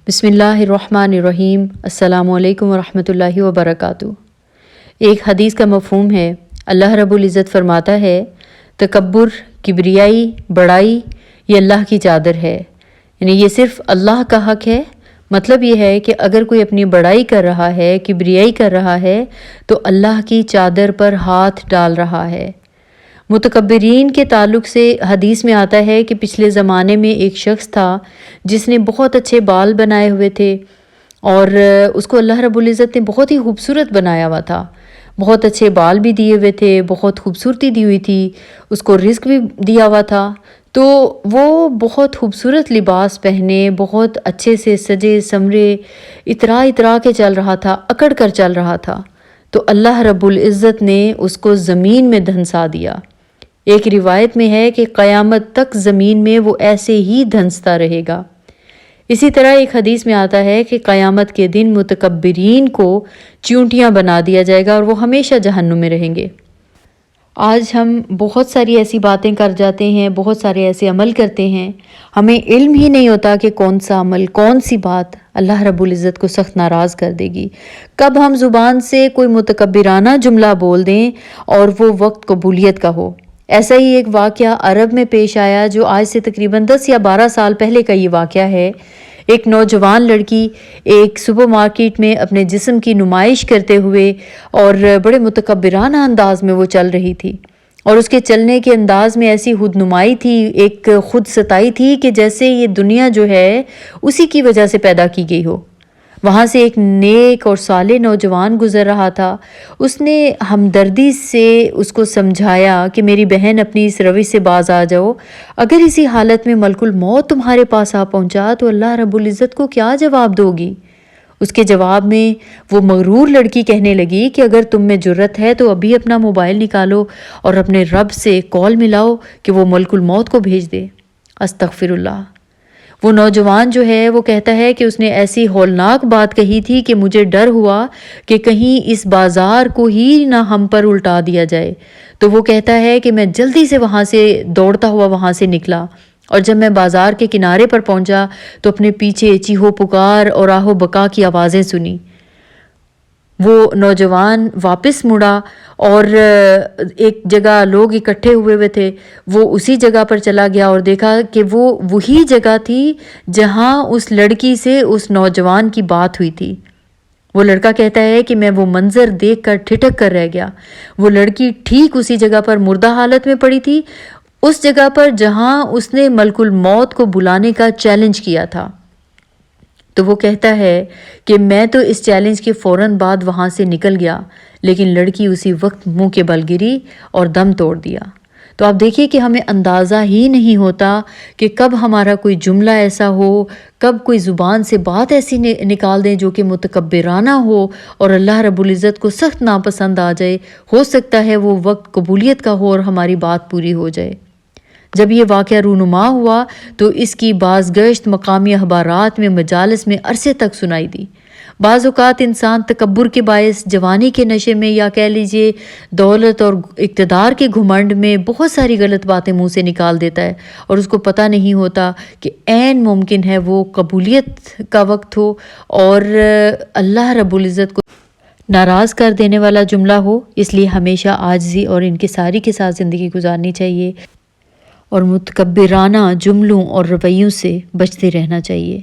بسم اللہ الرحمن الرحیم۔ السلام علیکم ورحمۃ اللہ وبرکاتہ۔ ایک حدیث کا مفہوم ہے، اللہ رب العزت فرماتا ہے تکبر، کبریائی، بڑائی یہ اللہ کی چادر ہے، یعنی یہ صرف اللہ کا حق ہے۔ مطلب یہ ہے کہ اگر کوئی اپنی بڑائی کر رہا ہے، کبریائی کر رہا ہے تو اللہ کی چادر پر ہاتھ ڈال رہا ہے۔ متکبرین کے تعلق سے حدیث میں آتا ہے کہ پچھلے زمانے میں ایک شخص تھا جس نے بہت اچھے بال بنائے ہوئے تھے اور اس کو اللہ رب العزت نے بہت ہی خوبصورت بنایا ہوا تھا، بہت اچھے بال بھی دیے ہوئے تھے، بہت خوبصورتی دی ہوئی تھی، اس کو رزق بھی دیا ہوا تھا۔ تو وہ بہت خوبصورت لباس پہنے، بہت اچھے سے سجے سمرے، اترا کے چل رہا تھا، اکڑ کر چل رہا تھا، تو اللہ رب العزت نے اس کو زمین میں دھنسا دیا۔ ایک روایت میں ہے کہ قیامت تک زمین میں وہ ایسے ہی دھنستا رہے گا۔ اسی طرح ایک حدیث میں آتا ہے کہ قیامت کے دن متکبرین کو چیونٹیاں بنا دیا جائے گا اور وہ ہمیشہ جہنم میں رہیں گے۔ آج ہم بہت ساری ایسی باتیں کر جاتے ہیں، بہت سارے ایسے عمل کرتے ہیں، ہمیں علم ہی نہیں ہوتا کہ کون سا عمل، کون سی بات اللہ رب العزت کو سخت ناراض کر دے گی۔ کب ہم زبان سے کوئی متکبرانہ جملہ بول دیں اور وہ وقت قبولیت کا ہو۔ ایسا ہی ایک واقعہ عرب میں پیش آیا جو آج سے تقریباً 10 یا 12 سال پہلے کا یہ واقعہ ہے۔ ایک نوجوان لڑکی ایک سپر مارکیٹ میں اپنے جسم کی نمائش کرتے ہوئے اور بڑے متکبرانہ انداز میں وہ چل رہی تھی، اور اس کے چلنے کے انداز میں ایسی خود نمائی تھی، ایک خود ستائی تھی کہ جیسے یہ دنیا جو ہے اسی کی وجہ سے پیدا کی گئی ہو۔ وہاں سے ایک نیک اور صالح نوجوان گزر رہا تھا۔ اس نے ہمدردی سے اس کو سمجھایا کہ میری بہن اپنی اس روش سے باز آ جاؤ، اگر اسی حالت میں ملک الموت تمہارے پاس آ پہنچا تو اللہ رب العزت کو کیا جواب دو گی؟ اس کے جواب میں وہ مغرور لڑکی کہنے لگی کہ اگر تم میں جرت ہے تو ابھی اپنا موبائل نکالو اور اپنے رب سے کال ملاؤ کہ وہ ملک الموت کو بھیج دے۔ استغفر اللہ۔ وہ نوجوان جو ہے وہ کہتا ہے کہ اس نے ایسی ہولناک بات کہی تھی کہ مجھے ڈر ہوا کہ کہیں اس بازار کو ہی نہ ہم پر الٹا دیا جائے۔ تو وہ کہتا ہے کہ میں جلدی سے وہاں سے دوڑتا ہوا وہاں سے نکلا، اور جب میں بازار کے کنارے پر پہنچا تو اپنے پیچھے چیخو پکار اور آہو بکا کی آوازیں سنی۔ وہ نوجوان واپس مڑا اور ایک جگہ لوگ اکٹھے ہوئے تھے، وہ اسی جگہ پر چلا گیا اور دیکھا کہ وہ وہی جگہ تھی جہاں اس لڑکی سے اس نوجوان کی بات ہوئی تھی۔ وہ لڑکا کہتا ہے کہ میں وہ منظر دیکھ کر ٹھٹک کر رہ گیا۔ وہ لڑکی ٹھیک اسی جگہ پر مردہ حالت میں پڑی تھی، اس جگہ پر جہاں اس نے ملک الموت کو بلانے کا چیلنج کیا تھا۔ تو وہ کہتا ہے کہ میں تو اس چیلنج کے فوراً بعد وہاں سے نکل گیا، لیکن لڑکی اسی وقت منہ کے بل گری اور دم توڑ دیا۔ تو آپ دیکھیے کہ ہمیں اندازہ ہی نہیں ہوتا کہ کب ہمارا کوئی جملہ ایسا ہو، کب کوئی زبان سے بات ایسی نکال دیں جو کہ متکبرانہ ہو اور اللہ رب العزت کو سخت ناپسند آ جائے۔ ہو سکتا ہے وہ وقت قبولیت کا ہو اور ہماری بات پوری ہو جائے۔ جب یہ واقعہ رونما ہوا تو اس کی بازگشت مقامی اخبارات میں، مجالس میں عرصے تک سنائی دی۔ بعض اوقات انسان تکبر کے باعث جوانی کے نشے میں یا کہہ لیجئے دولت اور اقتدار کے گھمنڈ میں بہت ساری غلط باتیں منہ سے نکال دیتا ہے، اور اس کو پتہ نہیں ہوتا کہ عین ممکن ہے وہ قبولیت کا وقت ہو اور اللہ رب العزت کو ناراض کر دینے والا جملہ ہو۔ اس لیے ہمیشہ عاجزی اور انکساری کے ساتھ زندگی گزارنی چاہیے اور متکبرانہ جملوں اور رویوں سے بچتے رہنا چاہیے۔